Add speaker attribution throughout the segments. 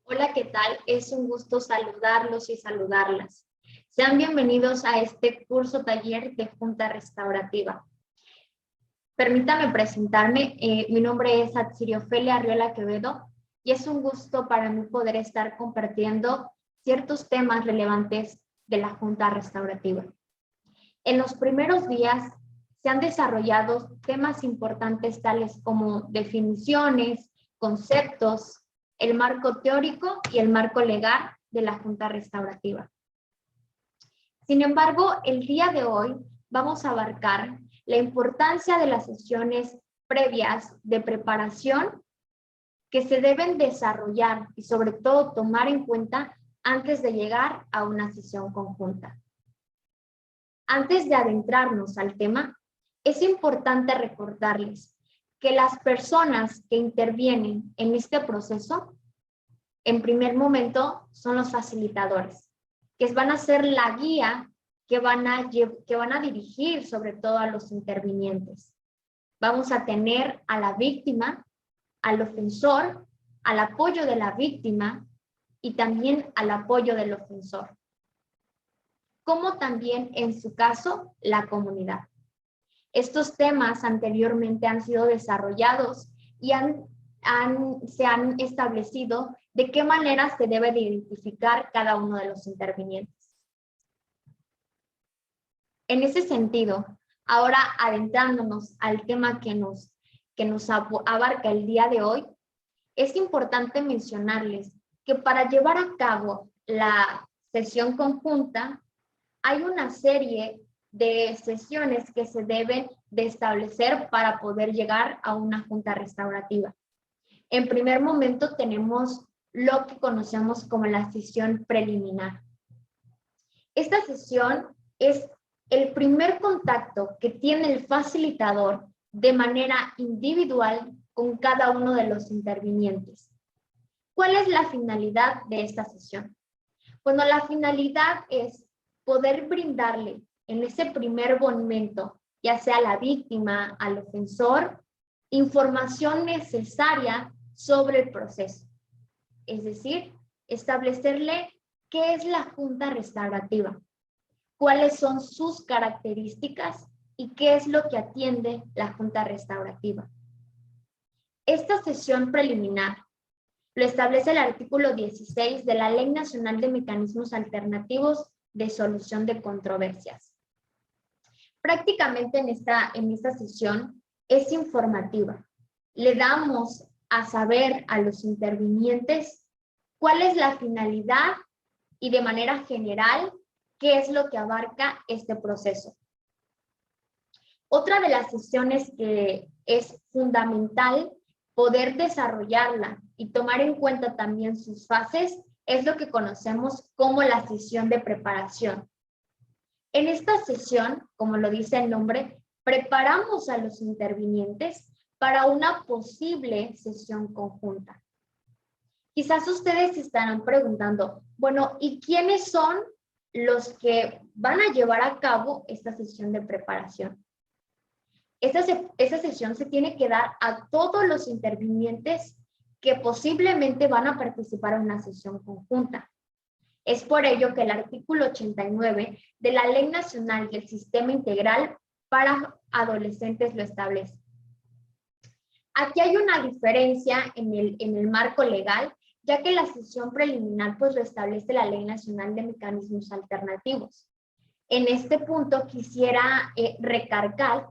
Speaker 1: Hola, ¿qué tal? Es un gusto saludarlos y saludarlas. Sean bienvenidos a este curso taller de Junta Restaurativa. Permítame presentarme. Mi nombre es Atsirio Ofelia Arriola Quevedo y es un gusto para mí poder estar compartiendo ciertos temas relevantes de la Junta Restaurativa. En los primeros días se han desarrollado temas importantes tales como definiciones, conceptos, el marco teórico y el marco legal de la Junta Restaurativa. Sin embargo, el día de hoy vamos a abarcar la importancia de las sesiones previas de preparación que se deben desarrollar y sobre todo tomar en cuenta antes de llegar a una sesión conjunta. Antes de adentrarnos al tema, es importante recordarles que las personas que intervienen en este proceso, en primer momento, son los facilitadores, que van a ser la guía que van a dirigir sobre todo a los intervinientes. Vamos a tener a la víctima, al ofensor, al apoyo de la víctima y también al apoyo del ofensor, como también en su caso la comunidad. Estos temas anteriormente han sido desarrollados y se han establecido de qué manera se debe de identificar cada uno de los intervinientes. En ese sentido, ahora adentrándonos al tema que nos abarca el día de hoy, es importante mencionarles que para llevar a cabo la sesión conjunta hay una serie de sesiones que se deben de establecer para poder llegar a una junta restaurativa. En primer momento tenemos lo que conocemos como la sesión preliminar. Esta sesión es el primer contacto que tiene el facilitador de manera individual con cada uno de los intervinientes. ¿Cuál es la finalidad de esta sesión? Bueno, la finalidad es poder brindarle en ese primer momento, ya sea a la víctima, al ofensor, información necesaria sobre el proceso. Es decir, establecerle qué es la junta restaurativa, cuáles son sus características y qué es lo que atiende la junta restaurativa. Esta sesión preliminar lo establece el artículo 16 de la Ley Nacional de Mecanismos Alternativos de Solución de Controversias. Prácticamente en esta sesión es informativa. Le damos a saber a los intervinientes cuál es la finalidad y de manera general qué es lo que abarca este proceso. Otra de las sesiones que es fundamental poder desarrollarla y tomar en cuenta también sus fases es lo que conocemos como la sesión de preparación. En esta sesión, como lo dice el nombre, preparamos a los intervinientes para una posible sesión conjunta. Quizás ustedes se estarán preguntando, bueno, ¿y quiénes son los que van a llevar a cabo esta sesión de preparación? Esta sesión se tiene que dar a todos los intervinientes que posiblemente van a participar en una sesión conjunta. Es por ello que el artículo 89 de la Ley Nacional del Sistema Integral para Adolescentes lo establece. Aquí hay una diferencia en el marco legal, ya que la sesión preliminar pues lo establece la Ley Nacional de Mecanismos Alternativos. En este punto quisiera recargar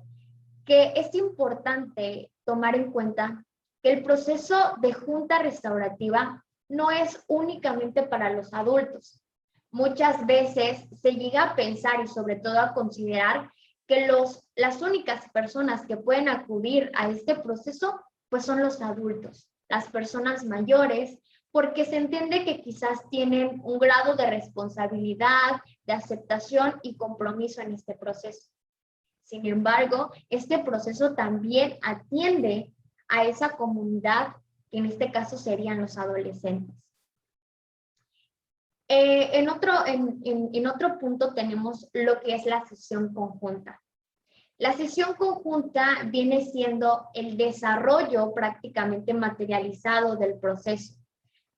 Speaker 1: que es importante tomar en cuenta que el proceso de junta restaurativa no es únicamente para los adultos. Muchas veces se llega a pensar y sobre todo a considerar que las únicas personas que pueden acudir a este proceso pues son los adultos, las personas mayores, porque se entiende que quizás tienen un grado de responsabilidad, de aceptación y compromiso en este proceso. Sin embargo, este proceso también atiende a esa comunidad, que en este caso serían los adolescentes. En otro punto tenemos lo que es la sesión conjunta. La sesión conjunta viene siendo el desarrollo prácticamente materializado del proceso.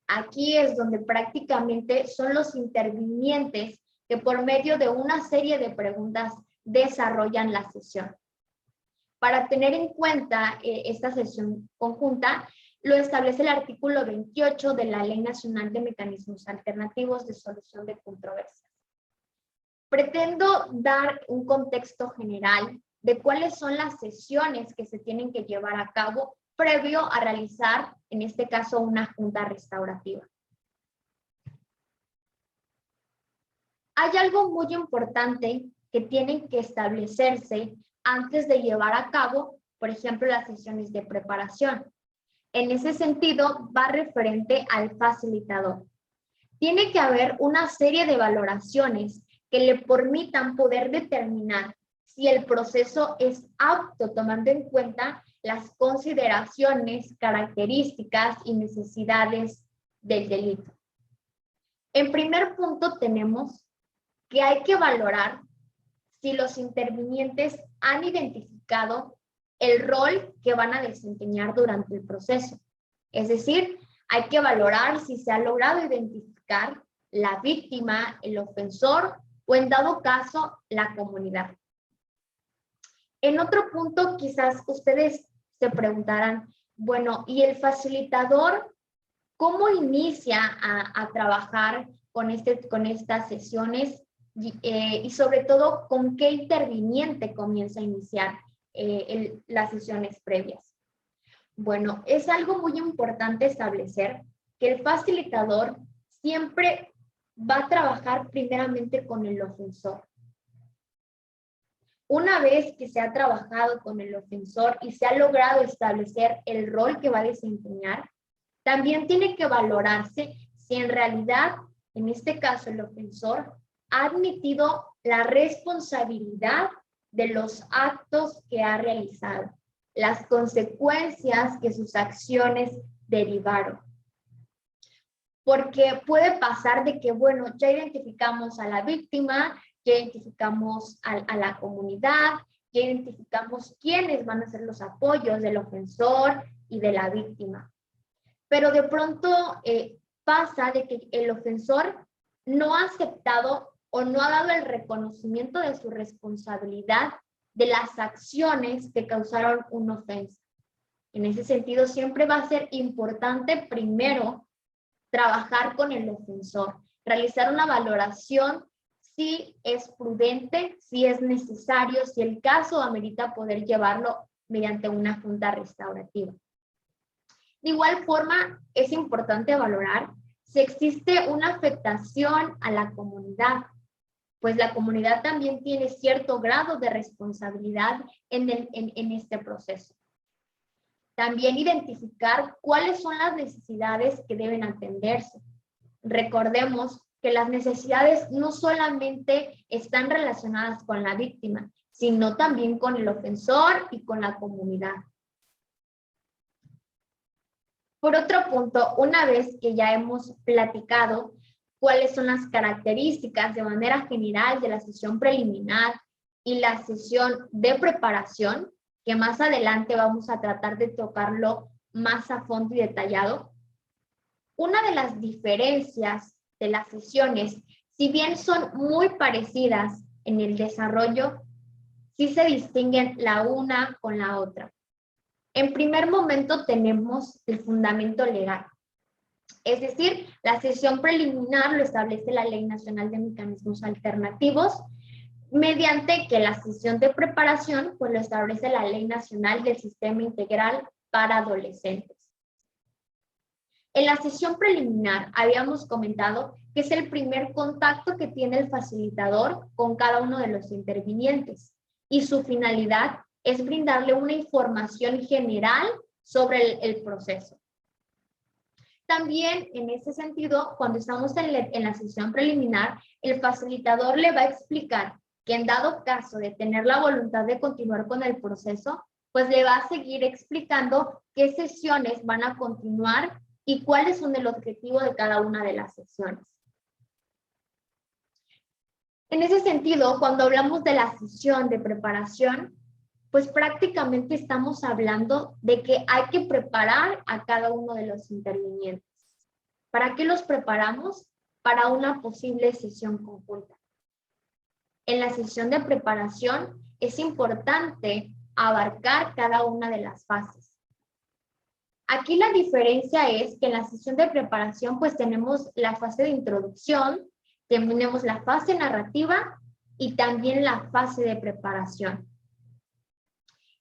Speaker 1: Aquí es donde prácticamente son los intervinientes que por medio de una serie de preguntas desarrollan la sesión. Para tener en cuenta esta sesión conjunta, lo establece el artículo 28 de la Ley Nacional de Mecanismos Alternativos de Solución de Controversias. Pretendo dar un contexto general de cuáles son las sesiones que se tienen que llevar a cabo previo a realizar, en este caso, una junta restaurativa. Hay algo muy importante que tienen que establecerse antes de llevar a cabo, por ejemplo, las sesiones de preparación. En ese sentido, va referente al facilitador. Tiene que haber una serie de valoraciones que le permitan poder determinar si el proceso es apto, tomando en cuenta las consideraciones, características y necesidades del delito. En primer punto tenemos que hay que valorar si los intervinientes han identificado el rol que van a desempeñar durante el proceso. Es decir, hay que valorar si se ha logrado identificar la víctima, el ofensor o en dado caso la comunidad. En otro punto, quizás ustedes se preguntarán, bueno, ¿y el facilitador cómo inicia a trabajar con estas sesiones? Y sobre todo, ¿con qué interviniente comienza a iniciar las sesiones previas? Bueno, es algo muy importante establecer que el facilitador siempre va a trabajar primeramente con el ofensor. Una vez que se ha trabajado con el ofensor y se ha logrado establecer el rol que va a desempeñar, también tiene que valorarse si en realidad, en este caso el ofensor, ha admitido la responsabilidad de los actos que ha realizado, las consecuencias que sus acciones derivaron. Porque puede pasar de que, bueno, ya identificamos a la víctima, ya identificamos a la comunidad, ya identificamos quiénes van a ser los apoyos del ofensor y de la víctima. Pero de pronto pasa de que el ofensor no ha aceptado o no ha dado el reconocimiento de su responsabilidad de las acciones que causaron una ofensa. En ese sentido, siempre va a ser importante primero trabajar con el ofensor, realizar una valoración si es prudente, si es necesario, si el caso amerita poder llevarlo mediante una junta restaurativa. De igual forma, es importante valorar si existe una afectación a la comunidad, pues la comunidad también tiene cierto grado de responsabilidad en este proceso. También identificar cuáles son las necesidades que deben atenderse. Recordemos que las necesidades no solamente están relacionadas con la víctima, sino también con el ofensor y con la comunidad. Por otro punto, una vez que ya hemos platicado cuáles son las características de manera general de la sesión preliminar y la sesión de preparación, que más adelante vamos a tratar de tocarlo más a fondo y detallado, una de las diferencias de las sesiones, si bien son muy parecidas en el desarrollo, sí se distinguen la una con la otra. En primer momento tenemos el fundamento legal. Es decir, la sesión preliminar lo establece la Ley Nacional de Mecanismos Alternativos, mediante que la sesión de preparación pues lo establece la Ley Nacional del Sistema Integral para Adolescentes. En la sesión preliminar habíamos comentado que es el primer contacto que tiene el facilitador con cada uno de los intervinientes y su finalidad es brindarle una información general sobre el proceso. También, en ese sentido, cuando estamos en la sesión preliminar, el facilitador le va a explicar que en dado caso de tener la voluntad de continuar con el proceso, pues le va a seguir explicando qué sesiones van a continuar y cuáles son el objetivo de cada una de las sesiones. En ese sentido, cuando hablamos de la sesión de preparación, pues prácticamente estamos hablando de que hay que preparar a cada uno de los intervinientes. ¿Para qué los preparamos? Para una posible sesión conjunta. En la sesión de preparación es importante abarcar cada una de las fases. Aquí la diferencia es que en la sesión de preparación pues tenemos la fase de introducción, tenemos la fase narrativa y también la fase de preparación.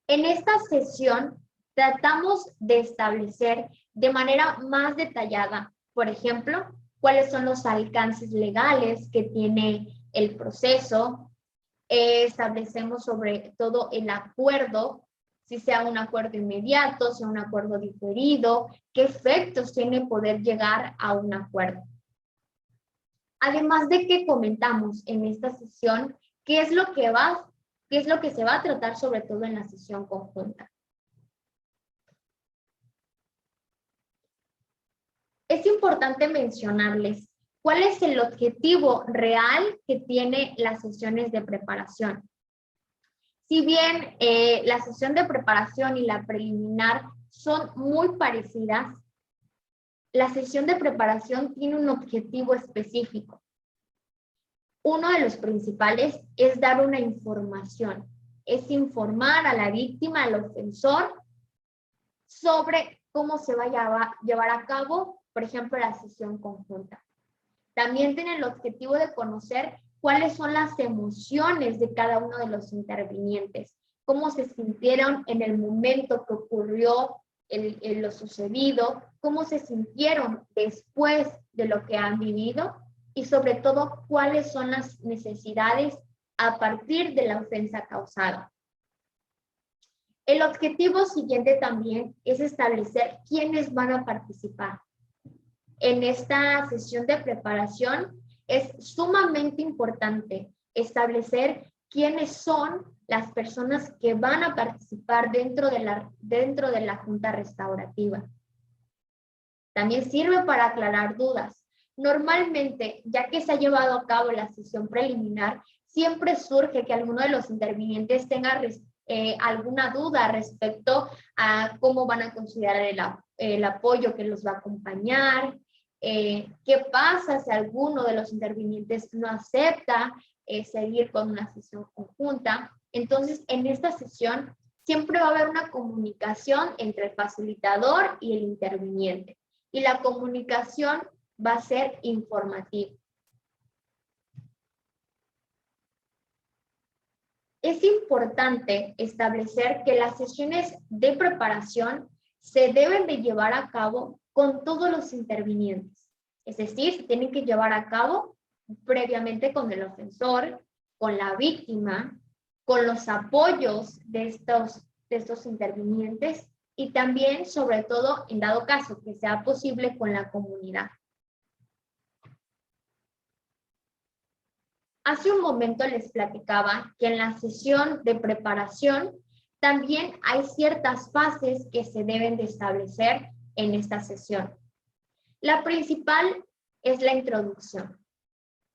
Speaker 1: En esta sesión tratamos de establecer de manera más detallada, por ejemplo, cuáles son los alcances legales que tiene el proceso. Establecemos sobre todo el acuerdo, si sea un acuerdo inmediato, sea un acuerdo diferido, qué efectos tiene poder llegar a un acuerdo. Además de que comentamos en esta sesión qué es lo que se va a tratar sobre todo en la sesión conjunta. Es importante mencionarles cuál es el objetivo real que tiene las sesiones de preparación. Si bien la sesión de preparación y la preliminar son muy parecidas, la sesión de preparación tiene un objetivo específico. Uno de los principales es dar una información, es informar a la víctima, al ofensor, sobre cómo se va a llevar a cabo, por ejemplo, la sesión conjunta. También tiene el objetivo de conocer cuáles son las emociones de cada uno de los intervinientes, cómo se sintieron en el momento que ocurrió lo sucedido, cómo se sintieron después de lo que han vivido y sobre todo cuáles son las necesidades a partir de la ofensa causada. El objetivo siguiente también es establecer quiénes van a participar. En esta sesión de preparación es sumamente importante establecer quiénes son las personas que van a participar dentro de la junta restaurativa. También sirve para aclarar dudas. Normalmente, ya que se ha llevado a cabo la sesión preliminar, siempre surge que alguno de los intervinientes tenga alguna duda respecto a cómo van a considerar el apoyo que los va a acompañar, qué pasa si alguno de los intervinientes no acepta seguir con una sesión conjunta. Entonces, en esta sesión siempre va a haber una comunicación entre el facilitador y el interviniente. Y la comunicación va a ser informativa. Es importante establecer que las sesiones de preparación se deben de llevar a cabo con todos los intervinientes. Es decir, se tienen que llevar a cabo previamente con el ofensor, con la víctima, con los apoyos de estos intervinientes y también, sobre todo, en dado caso que sea posible, con la comunidad. Hace un momento les platicaba que en la sesión de preparación también hay ciertas fases que se deben de establecer en esta sesión. La principal es la introducción.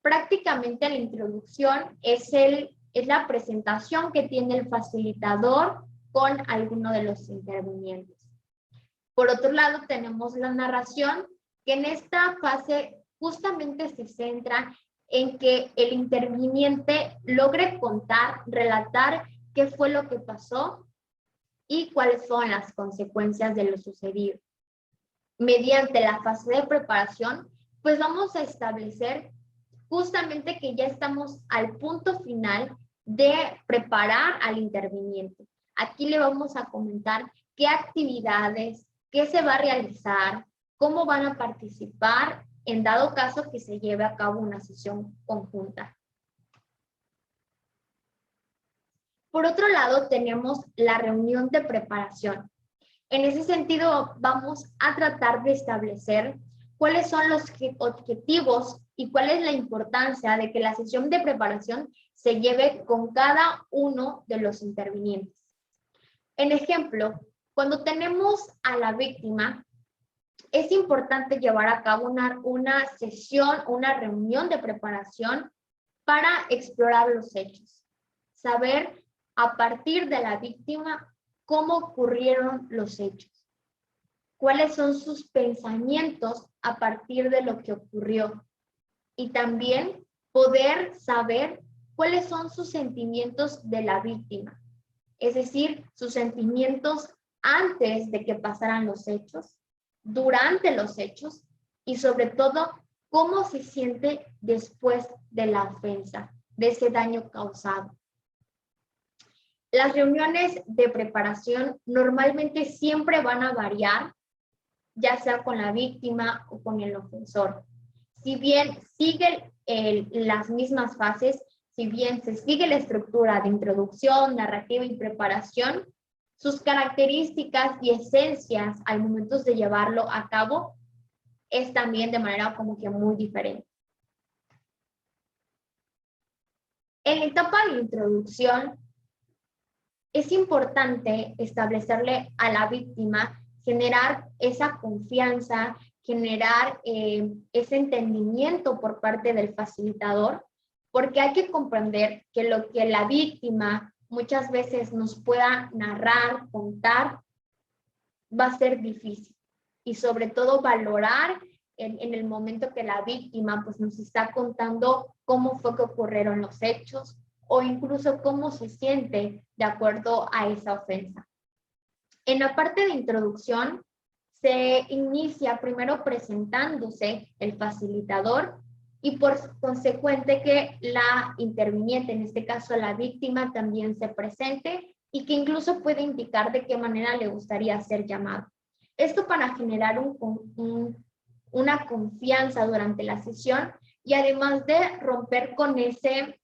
Speaker 1: Prácticamente la introducción es la presentación que tiene el facilitador con alguno de los intervinientes. Por otro lado, tenemos la narración, que en esta fase justamente se centra en que el interviniente logre contar, relatar qué fue lo que pasó y cuáles son las consecuencias de lo sucedido. Mediante la fase de preparación, pues vamos a establecer justamente que ya estamos al punto final de preparar al interviniente. Aquí le vamos a comentar qué actividades, qué se va a realizar, cómo van a participar en dado caso que se lleve a cabo una sesión conjunta. Por otro lado, tenemos la reunión de preparación. En ese sentido, vamos a tratar de establecer cuáles son los objetivos y cuál es la importancia de que la sesión de preparación se lleve con cada uno de los intervinientes. En ejemplo, cuando tenemos a la víctima, es importante llevar a cabo una sesión, una reunión de preparación para explorar los hechos. Saber a partir de la víctima cómo ocurrieron los hechos. cuáles son sus pensamientos a partir de lo que ocurrió. Y también poder saber cuáles son sus sentimientos de la víctima, es decir, sus sentimientos antes de que pasaran los hechos, durante los hechos y sobre todo cómo se siente después de la ofensa, de ese daño causado. Las reuniones de preparación normalmente siempre van a variar, ya sea con la víctima o con el ofensor. Si bien siguen las mismas fases, si bien se sigue la estructura de introducción, narrativa y preparación, sus características y esencias al momento de llevarlo a cabo es también de manera como que muy diferente. En la etapa de introducción, es importante establecerle a la víctima, generar esa confianza, generar ese entendimiento por parte del facilitador, porque hay que comprender que lo que la víctima muchas veces nos pueda narrar, contar, va a ser difícil. Y sobre todo valorar en el momento que la víctima pues, nos está contando cómo fue que ocurrieron los hechos o incluso cómo se siente de acuerdo a esa ofensa. En la parte de introducción se inicia primero presentándose el facilitador y por consecuente que la interviniente, en este caso la víctima, también se presente y que incluso puede indicar de qué manera le gustaría ser llamado. Esto para generar una confianza durante la sesión y además de romper con ese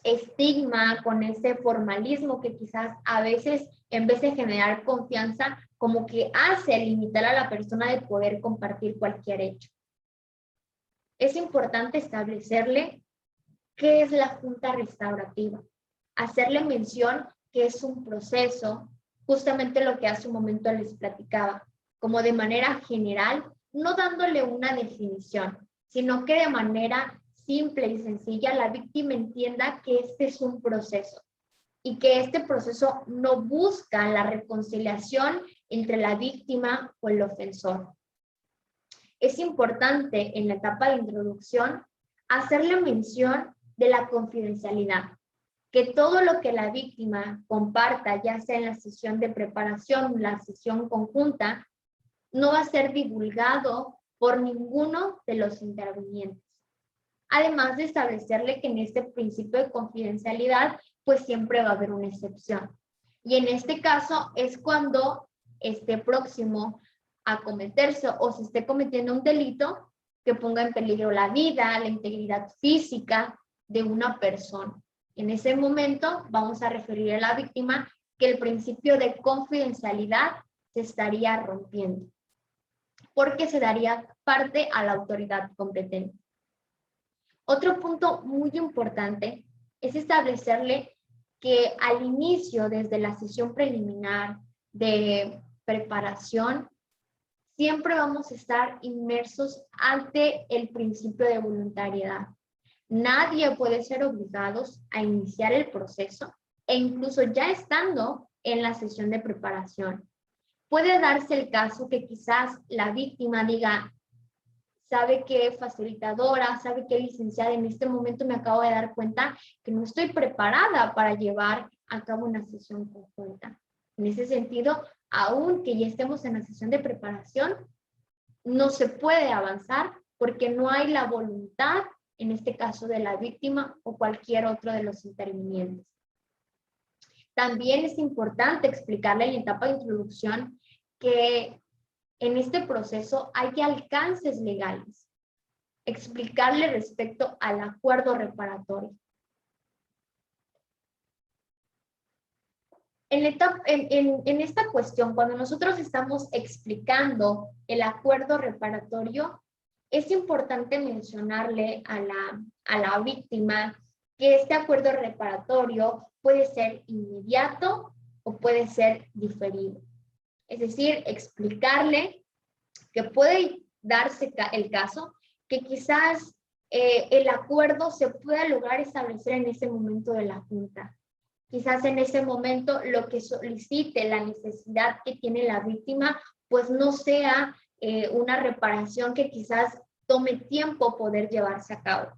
Speaker 1: estigma, con ese formalismo que quizás a veces en vez de generar confianza, como que hace limitar a la persona de poder compartir cualquier hecho. Es importante establecerle qué es la junta restaurativa, hacerle mención que es un proceso, justamente lo que hace un momento les platicaba, como de manera general, no dándole una definición, sino que de manera simple y sencilla la víctima entienda que este es un proceso y que este proceso no busca la reconciliación entre la víctima o el ofensor. Es importante en la etapa de introducción hacerle mención de la confidencialidad, que todo lo que la víctima comparta, ya sea en la sesión de preparación, la sesión conjunta, no va a ser divulgado por ninguno de los intervinientes. Además de establecerle que en este principio de confidencialidad, pues siempre va a haber una excepción. Y en este caso es cuando esté próximo a cometerse o se esté cometiendo un delito que ponga en peligro la vida, la integridad física de una persona. En ese momento vamos a referir a la víctima que el principio de confidencialidad se estaría rompiendo, porque se daría parte a la autoridad competente. Otro punto muy importante es establecerle que al inicio, desde la sesión preliminar de preparación, siempre vamos a estar inmersos ante el principio de voluntariedad. Nadie puede ser obligado a iniciar el proceso e incluso ya estando en la sesión de preparación. Puede darse el caso que quizás la víctima diga, sabe que facilitadora, sabe que licenciada, en este momento me acabo de dar cuenta que no estoy preparada para llevar a cabo una sesión conjunta. En ese sentido, aunque ya estemos en la sesión de preparación, no se puede avanzar porque no hay la voluntad, en este caso de la víctima o cualquier otro de los intervinientes. También es importante explicarle en la etapa de introducción que en este proceso hay alcances legales. Explicarle respecto al acuerdo reparatorio. En esta cuestión, cuando nosotros estamos explicando el acuerdo reparatorio, es importante mencionarle a la víctima que este acuerdo reparatorio puede ser inmediato o puede ser diferido. Es decir, explicarle que puede darse el caso que quizás el acuerdo se pueda lograr establecer en ese momento de la junta. Quizás en ese momento lo que solicite la necesidad que tiene la víctima pues no sea una reparación que quizás tome tiempo poder llevarse a cabo.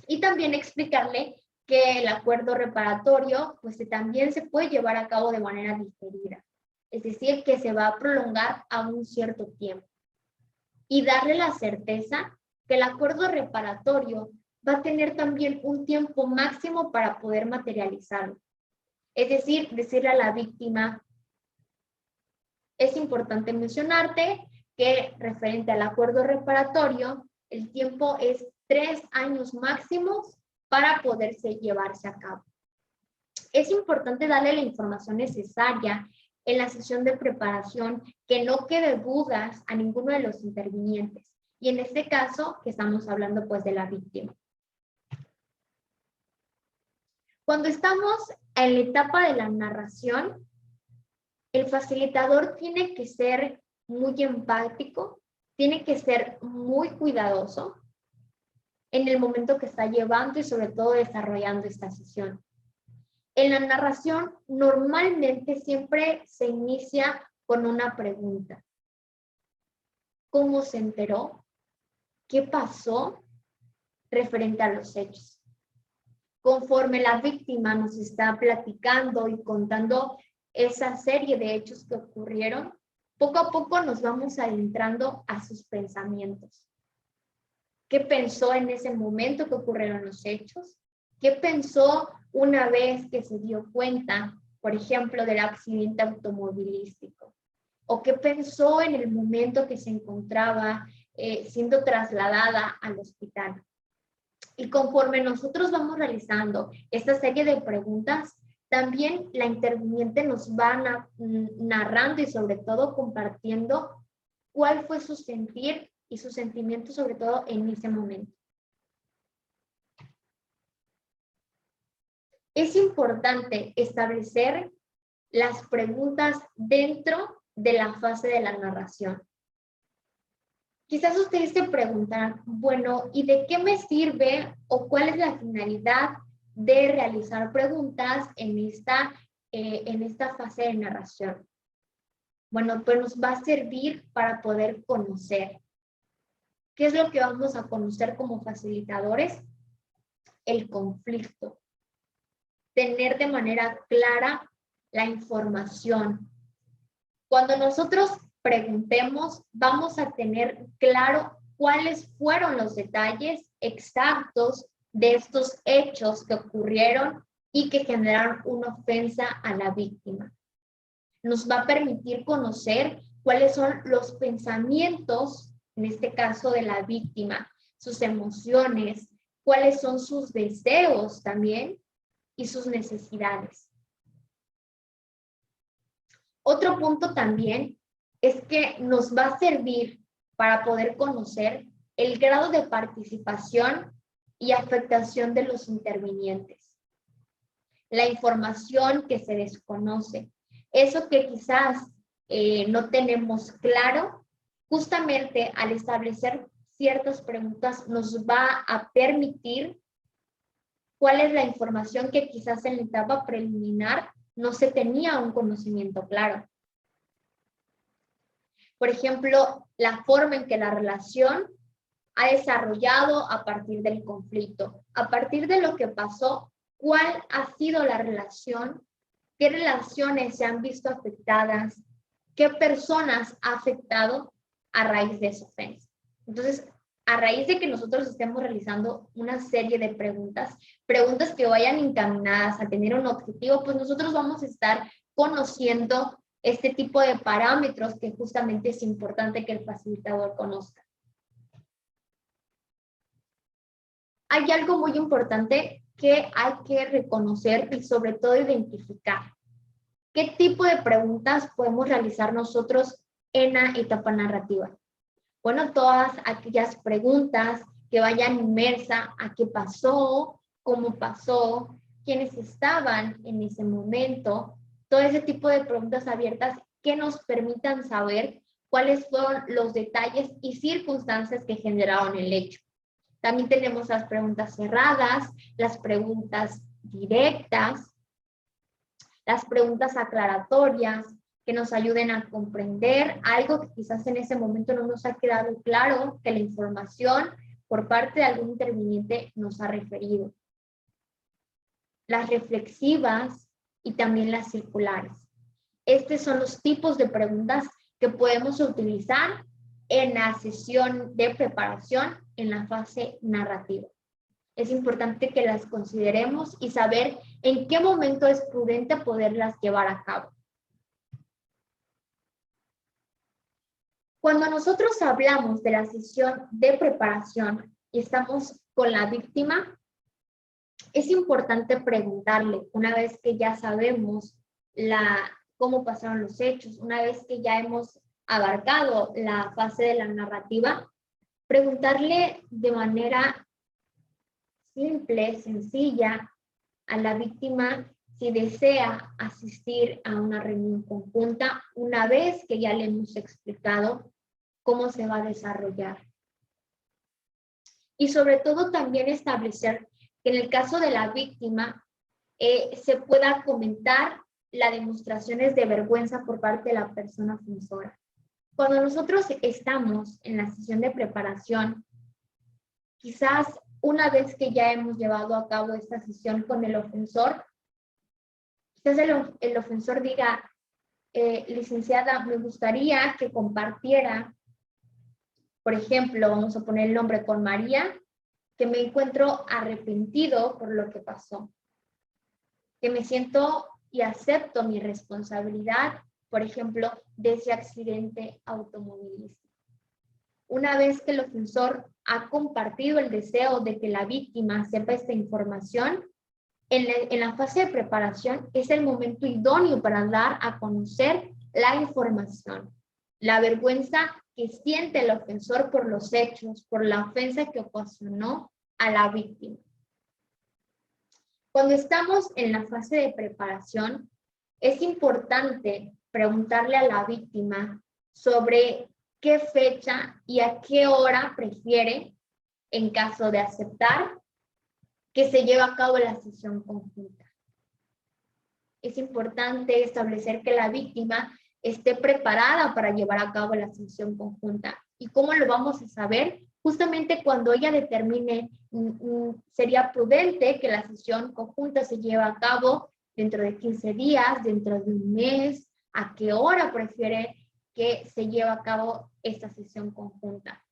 Speaker 1: Y también explicarle que el acuerdo reparatorio pues también se puede llevar a cabo de manera diferida, es decir, que se va a prolongar a un cierto tiempo. Y darle la certeza que el acuerdo reparatorio va a tener también un tiempo máximo para poder materializarlo. Es decir, decirle a la víctima, es importante mencionarte que referente al acuerdo reparatorio, el tiempo es 3 años máximos para poderse llevarse a cabo. Es importante darle la información necesaria en la sesión de preparación, que no quede dudas a ninguno de los intervinientes. Y en este caso, que estamos hablando pues de la víctima. Cuando estamos en la etapa de la narración, el facilitador tiene que ser muy empático, tiene que ser muy cuidadoso en el momento que está llevando y sobre todo desarrollando esta sesión. En la narración normalmente siempre se inicia con una pregunta. ¿Cómo se enteró? ¿Qué pasó referente a los hechos? Conforme la víctima nos está platicando y contando esa serie de hechos que ocurrieron, poco a poco nos vamos adentrando a sus pensamientos. ¿Qué pensó en ese momento que ocurrieron los hechos? ¿Qué pensó una vez que se dio cuenta, por ejemplo, del accidente automovilístico? ¿O qué pensó en el momento que se encontraba siendo trasladada al hospital? Y conforme nosotros vamos realizando esta serie de preguntas, también la interviniente nos va narrando y sobre todo compartiendo cuál fue su sentir y su sentimiento sobre todo en ese momento. Es importante establecer las preguntas dentro de la fase de la narración. Quizás ustedes se preguntarán, bueno, ¿y de qué me sirve o cuál es la finalidad de realizar preguntas en esta fase de narración? Bueno, pues nos va a servir para poder conocer. ¿Qué es lo que vamos a conocer como facilitadores? El conflicto. Tener de manera clara la información. Cuando nosotros preguntemos, vamos a tener claro cuáles fueron los detalles exactos de estos hechos que ocurrieron y que generaron una ofensa a la víctima. Nos va a permitir conocer cuáles son los pensamientos, en este caso de la víctima, sus emociones, cuáles son sus deseos también y sus necesidades. Otro punto también es que nos va a servir para poder conocer el grado de participación y afectación de los intervinientes. La información que se desconoce, eso que quizás no tenemos claro, justamente al establecer ciertas preguntas nos va a permitir cuál es la información que quizás en la etapa preliminar no se tenía un conocimiento claro. Por ejemplo, la forma en que la relación ha desarrollado a partir del conflicto, a partir de lo que pasó, cuál ha sido la relación, qué relaciones se han visto afectadas, qué personas ha afectado a raíz de esa ofensa. Entonces, a raíz de que nosotros estemos realizando una serie de preguntas que vayan encaminadas a tener un objetivo, pues nosotros vamos a estar conociendo este tipo de parámetros que justamente es importante que el facilitador conozca. Hay algo muy importante que hay que reconocer y sobre todo identificar. ¿Qué tipo de preguntas podemos realizar nosotros en la etapa narrativa? Bueno, todas aquellas preguntas que vayan inmersa a qué pasó, cómo pasó, quiénes estaban en ese momento, todo ese tipo de preguntas abiertas que nos permitan saber cuáles fueron los detalles y circunstancias que generaron el hecho. También tenemos las preguntas cerradas, las preguntas directas, las preguntas aclaratorias, que nos ayuden a comprender algo que quizás en ese momento no nos ha quedado claro que la información por parte de algún interviniente nos ha referido. Las reflexivas y también las circulares. Estos son los tipos de preguntas que podemos utilizar en la sesión de preparación en la fase narrativa. Es importante que las consideremos y saber en qué momento es prudente poderlas llevar a cabo. Cuando nosotros hablamos de la sesión de preparación y estamos con la víctima, es importante preguntarle, una vez que ya sabemos cómo pasaron los hechos, una vez que ya hemos abarcado la fase de la narrativa, preguntarle de manera simple, sencilla, a la víctima si desea asistir a una reunión conjunta una vez que ya le hemos explicado cómo se va a desarrollar. Y sobre todo también establecer que en el caso de la víctima se pueda comentar las demostraciones de vergüenza por parte de la persona ofensora. Cuando nosotros estamos en la sesión de preparación, quizás una vez que ya hemos llevado a cabo esta sesión con el ofensor, quizás el ofensor diga, licenciada, me gustaría que compartiera, por ejemplo, vamos a poner el nombre con María, que me encuentro arrepentido por lo que pasó, que me siento y acepto mi responsabilidad, por ejemplo, de ese accidente automovilístico. Una vez que el ofensor ha compartido el deseo de que la víctima sepa esta información, en la fase de preparación es el momento idóneo para dar a conocer la información, la vergüenza que siente el ofensor por los hechos, por la ofensa que ocasionó a la víctima. Cuando estamos en la fase de preparación, es importante preguntarle a la víctima sobre qué fecha y a qué hora prefiere, en caso de aceptar, que se lleve a cabo la sesión conjunta. Es importante establecer que la víctima esté preparada para llevar a cabo la sesión conjunta. ¿Y cómo lo vamos a saber? Justamente cuando ella determine, sería prudente que la sesión conjunta se lleve a cabo dentro de 15 días, dentro de un mes, a qué hora prefiere que se lleve a cabo esta sesión conjunta.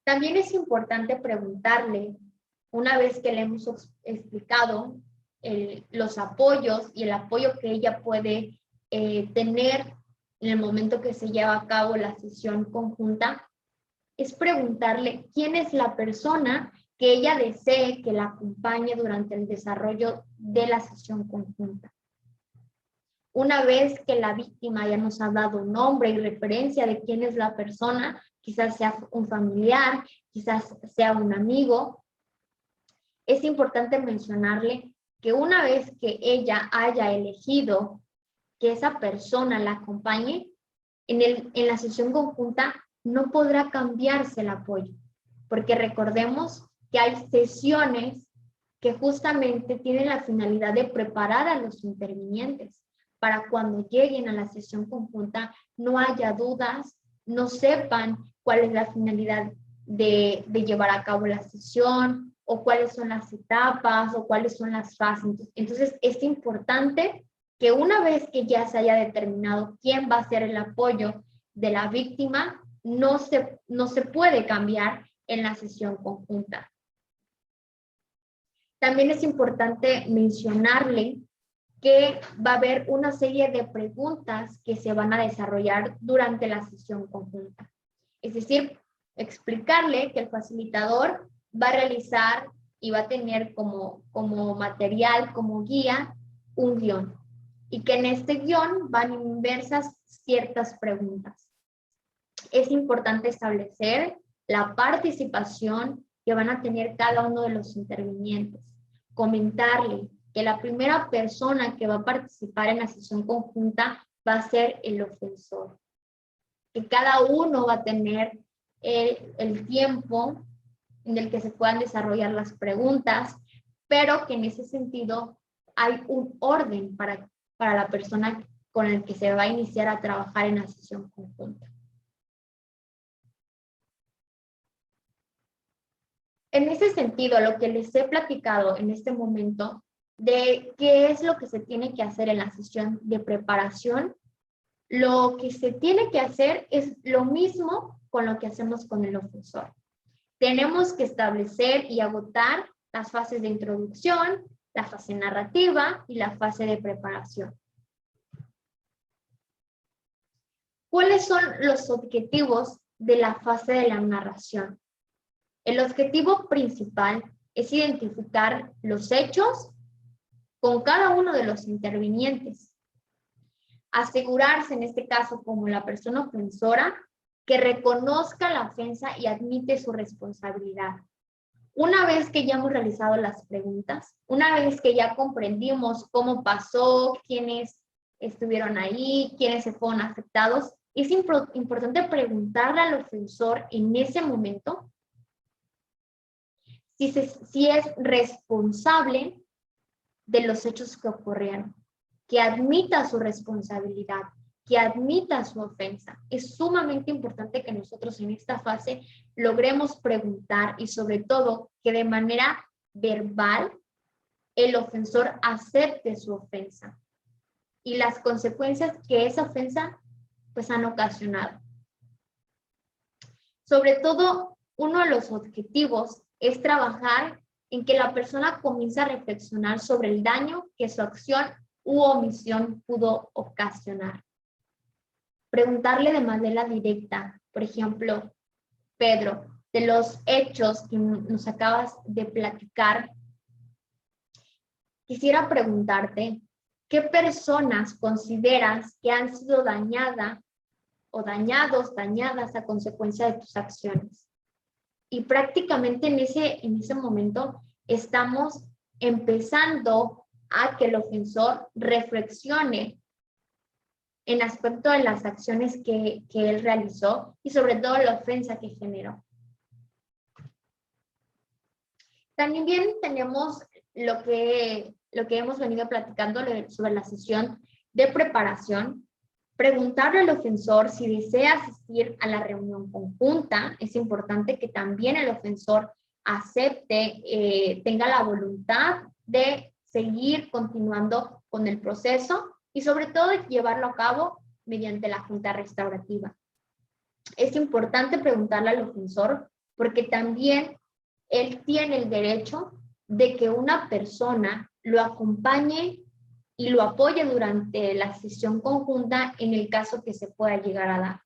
Speaker 1: También es importante preguntarle, una vez que le hemos explicado los apoyos y el apoyo que ella puede tener en el momento que se lleva a cabo la sesión conjunta, es preguntarle quién es la persona que ella desee que la acompañe durante el desarrollo de la sesión conjunta. Una vez que la víctima ya nos ha dado nombre y referencia de quién es la persona, quizás sea un familiar, quizás sea un amigo, es importante mencionarle que una vez que ella haya elegido que esa persona la acompañe, en la sesión conjunta no podrá cambiarse el apoyo, porque recordemos que hay sesiones que justamente tienen la finalidad de preparar a los intervinientes para cuando lleguen a la sesión conjunta no haya dudas, no sepan cuál es la finalidad de llevar a cabo la sesión, o cuáles son las etapas, o cuáles son las fases. Entonces, es importante que una vez que ya se haya determinado quién va a ser el apoyo de la víctima, no se puede cambiar en la sesión conjunta. También es importante mencionarle que va a haber una serie de preguntas que se van a desarrollar durante la sesión conjunta. Es decir, explicarle que el facilitador va a realizar y va a tener como material, como guía, un guión. Y que en este guión van inversas ciertas preguntas. Es importante establecer la participación que van a tener cada uno de los intervinientes. Comentarle que la primera persona que va a participar en la sesión conjunta va a ser el ofensor. Que cada uno va a tener el tiempo en el que se puedan desarrollar las preguntas, pero que en ese sentido hay un orden para la persona con el que se va a iniciar a trabajar en la sesión conjunta. En ese sentido, lo que les he platicado en este momento de qué es lo que se tiene que hacer en la sesión de preparación, lo que se tiene que hacer es lo mismo con lo que hacemos con el ofensor. Tenemos que establecer y agotar las fases de introducción, la fase narrativa y la fase de preparación. ¿Cuáles son los objetivos de la fase de la narración? El objetivo principal es identificar los hechos con cada uno de los intervinientes. Asegurarse, en este caso, como la persona ofensora, que reconozca la ofensa y admite su responsabilidad. Una vez que ya hemos realizado las preguntas, una vez que ya comprendimos cómo pasó, quiénes estuvieron ahí, quiénes se fueron afectados, es importante preguntarle al ofensor en ese momento si es responsable de los hechos que ocurrieron, que admita su responsabilidad, que admita su ofensa. Es sumamente importante que nosotros en esta fase logremos preguntar y sobre todo que de manera verbal el ofensor acepte su ofensa y las consecuencias que esa ofensa pues han ocasionado. Sobre todo, uno de los objetivos es trabajar en que la persona comience a reflexionar sobre el daño que su acción u omisión pudo ocasionar. Preguntarle de manera directa, por ejemplo, Pedro, de los hechos que nos acabas de platicar, quisiera preguntarte, ¿qué personas consideras que han sido dañadas o dañadas a consecuencia de tus acciones? Y prácticamente en ese momento estamos empezando a que el ofensor reflexione en aspecto de las acciones que él realizó y sobre todo la ofensa que generó. También tenemos lo que hemos venido platicando sobre la sesión de preparación. Preguntarle al ofensor si desea asistir a la reunión conjunta. Es importante que también el ofensor acepte, tenga la voluntad de seguir continuando con el proceso y sobre todo llevarlo a cabo mediante la junta restaurativa. Es importante preguntarle al ofensor porque también él tiene el derecho de que una persona lo acompañe y lo apoye durante la sesión conjunta en el caso que se pueda llegar a dar.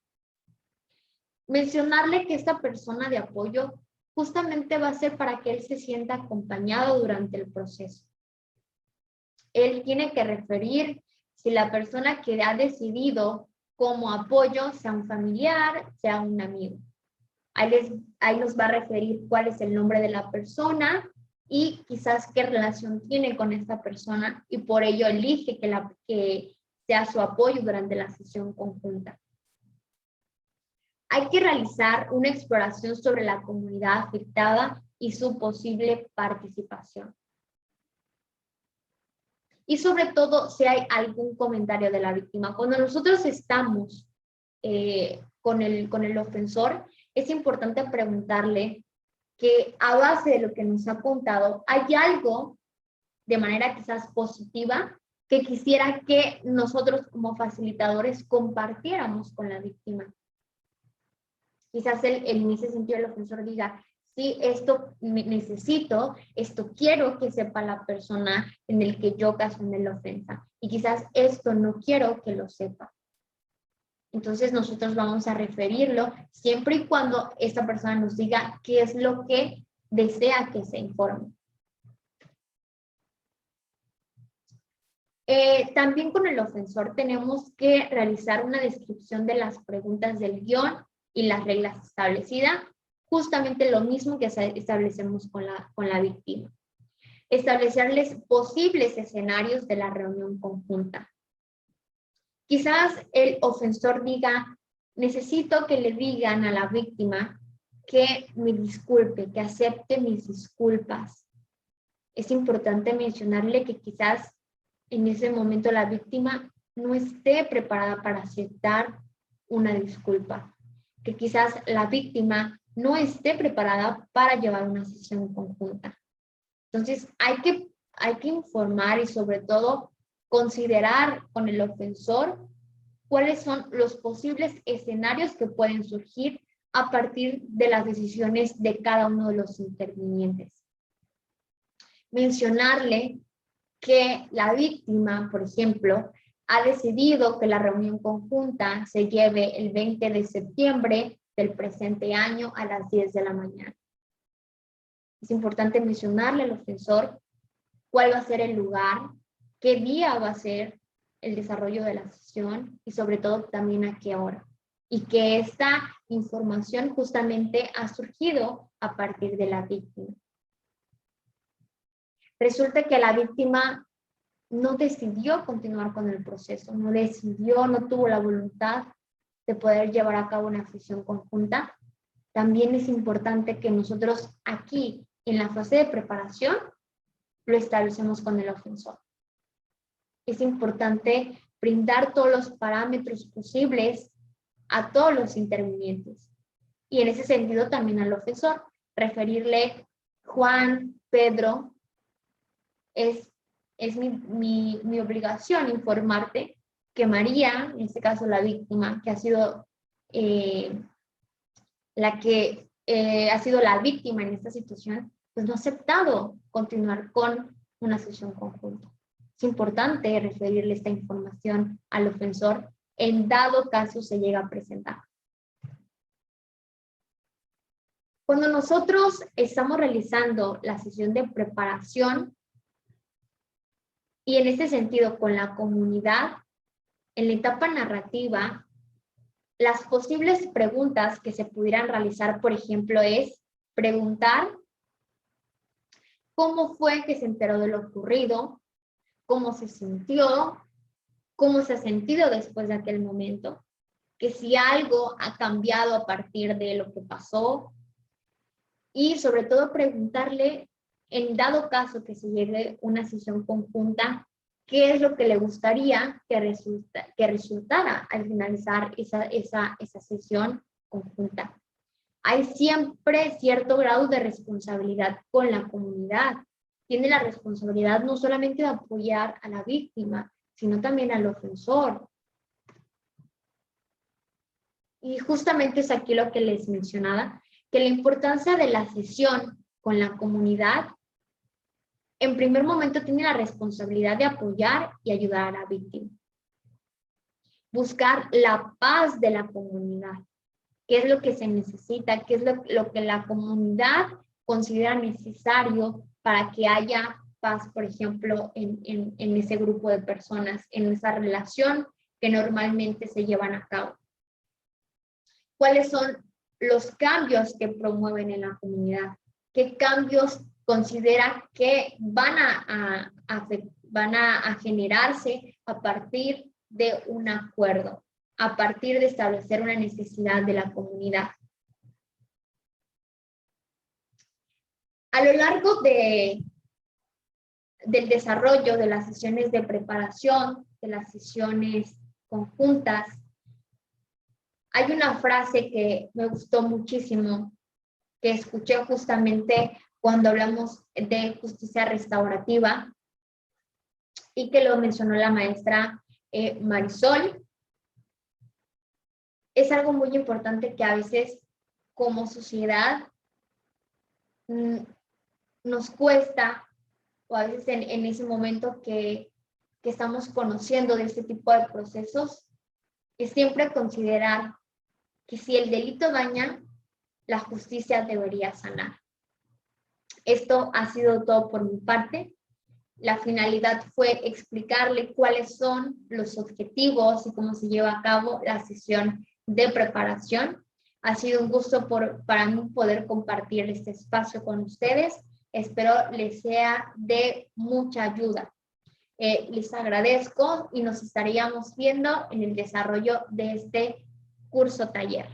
Speaker 1: Mencionarle que esta persona de apoyo justamente va a ser para que él se sienta acompañado durante el proceso. Él tiene que referir si la persona que ha decidido como apoyo sea un familiar, sea un amigo. Ahí nos va a referir cuál es el nombre de la persona y quizás qué relación tiene con esta persona y por ello elige que sea su apoyo durante la sesión conjunta. Hay que realizar una exploración sobre la comunidad afectada y su posible participación. Y sobre todo, si hay algún comentario de la víctima. Cuando nosotros estamos con el ofensor, es importante preguntarle que a base de lo que nos ha contado, ¿hay algo de manera quizás positiva que quisiera que nosotros como facilitadores compartiéramos con la víctima? Quizás en ese sentido el ofensor diga, sí, esto necesito, esto quiero que sepa la persona en el que yo ocasioné la ofensa. Y quizás esto no quiero que lo sepa. Entonces nosotros vamos a referirlo siempre y cuando esta persona nos diga qué es lo que desea que se informe. También con el ofensor tenemos que realizar una descripción de las preguntas del guión y las reglas establecidas, justamente lo mismo que establecemos con la víctima. Establecerles posibles escenarios de la reunión conjunta. Quizás el ofensor diga, necesito que le digan a la víctima que me disculpe, que acepte mis disculpas. Es importante mencionarle que quizás en ese momento la víctima no esté preparada para aceptar una disculpa, que quizás la víctima no esté preparada para llevar una sesión conjunta. Entonces, hay que informar y sobre todo considerar con el ofensor cuáles son los posibles escenarios que pueden surgir a partir de las decisiones de cada uno de los intervinientes. Mencionarle que la víctima, por ejemplo, ha decidido que la reunión conjunta se lleve el 20 de septiembre del presente año a las 10 de la mañana. Es importante mencionarle al ofensor cuál va a ser el lugar, qué día va a ser el desarrollo de la sesión y sobre todo también a qué hora. Y que esta información justamente ha surgido a partir de la víctima. Resulta que la víctima no decidió continuar con el proceso, no tuvo la voluntad de poder llevar a cabo una sesión conjunta. También es importante que nosotros aquí, en la fase de preparación, lo establecemos con el ofensor. Es importante brindar todos los parámetros posibles a todos los intervinientes. Y en ese sentido también al ofensor, referirle Juan, Pedro, es mi obligación informarte que María, en este caso la víctima, que ha sido la víctima en esta situación, pues no ha aceptado continuar con una sesión conjunta. Es importante referirle esta información al ofensor en dado caso se llega a presentar. Cuando nosotros estamos realizando la sesión de preparación y en este sentido con la comunidad, en la etapa narrativa, las posibles preguntas que se pudieran realizar, por ejemplo, es preguntar cómo fue que se enteró de lo ocurrido, cómo se sintió, cómo se ha sentido después de aquel momento, que si algo ha cambiado a partir de lo que pasó y sobre todo preguntarle, en dado caso que se llegue una sesión conjunta, qué es lo que le gustaría que resultara al finalizar esa sesión conjunta. Hay siempre cierto grado de responsabilidad con la comunidad. Tiene la responsabilidad no solamente de apoyar a la víctima, sino también al ofensor. Y justamente es aquí lo que les mencionaba, que la importancia de la sesión con la comunidad, en primer momento tiene la responsabilidad de apoyar y ayudar a la víctima. Buscar la paz de la comunidad. ¿Qué es lo que se necesita? ¿Qué es lo que la comunidad considera necesario para que haya paz, por ejemplo, en ese grupo de personas, en esa relación que normalmente se llevan a cabo? ¿Cuáles son los cambios que promueven en la comunidad? ¿Qué cambios considera que van a generarse a partir de un acuerdo, a partir de establecer una necesidad de la comunidad? A lo largo del desarrollo de las sesiones de preparación, de las sesiones conjuntas, hay una frase que me gustó muchísimo, que escuché justamente cuando hablamos de justicia restaurativa y que lo mencionó la maestra Marisol. Es algo muy importante que a veces como sociedad nos cuesta, o a veces en ese momento que estamos conociendo de este tipo de procesos, es siempre considerar que si el delito daña, la justicia debería sanar. Esto ha sido todo por mi parte. La finalidad fue explicarle cuáles son los objetivos y cómo se lleva a cabo la sesión de preparación. Ha sido un gusto para mí poder compartir este espacio con ustedes. Espero les sea de mucha ayuda. Les agradezco y nos estaríamos viendo en el desarrollo de este curso taller.